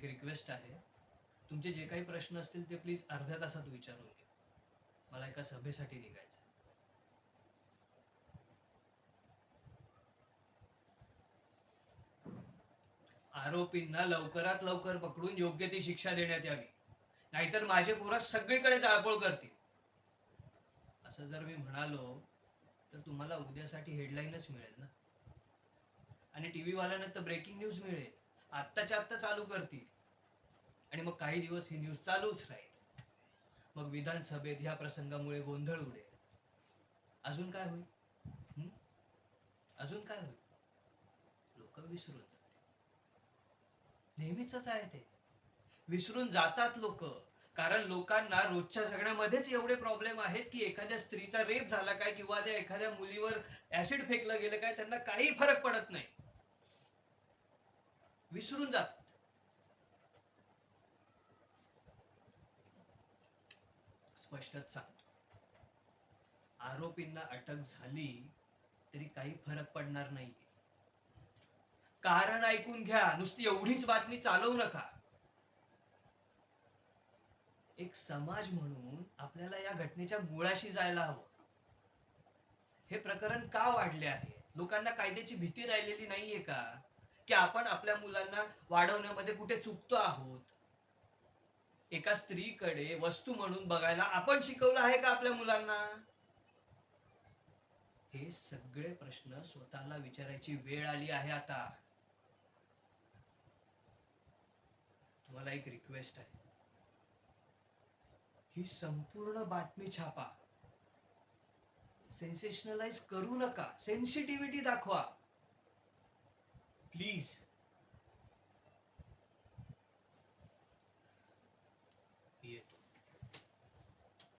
एक रिक्वेस्ट आहे, तुमचे जे काही प्रश्न असतील ते प्लीज अर्ध्या तासात विचारून घ्या. मला एका सभेसाठी निघायचं. आरोपींना लवकरात लवकर पकडून योग्य ती शिक्षा देण्यात यावी, नाहीतर माझे पोरं सगळीकडे जाळपोळ करतील. असं जर मी म्हणालो तर तुम्हाला उद्यासाठी हेडलाईनच मिळेल ना, आणि टीव्ही वाल्यांना तर ब्रेकिंग न्यूज मिळेल, आत्ताच्या आत्ता चालू करतील, आणि मग काही दिवस ही न्यूज चालूच राहील. मग विधानसभेत ह्या प्रसंगामुळे गोंधळ उडेल. अजून काय होईल? अजून काय होईल? लोक विसरून जातील. नेहमीच आहे ते, विसरून जातात लोक. कारण लोकांना रोजच्या जगण्यामध्येच एवढे प्रॉब्लेम आहेत की एखाद्या स्त्रीचा रेप झाला काय किंवा त्या एखाद्या मुलीवर ऍसिड फेकलं गेलं काय, त्यांना काही फरक पडत नाही, विसरून जातात. स्पष्टच सांगतो, आरोपींना अटक झाली तरी काही फरक पडणार नाही. कारण ऐकून घ्या, नुसती एवढीच बातमी चालवू नका. एक समाज म्हणून आपल्याला या घटनेच्या मुळाशी जायला हवं. हे प्रकरण का वाढले आहे? लोकांना कायद्याची भीती राहिलेली नाहीये का? की आपण आपल्या मुलांना वाढवण्यामध्ये कुठे चुकतो आहोत? एका स्त्रीकडे वस्तू म्हणून बघायला आपण शिकवलं आहे का आपल्या मुलांना? हे सगळे प्रश्न स्वतःला विचारायची वेळ आली आहे आता. तुम्हाला एक रिक्वेस्ट आहे, ही संपूर्ण बातमी छापा. सेन्सेशनलाइज करू नका, सेन्सिटिव्हिटी दाखवा प्लीज. येतो.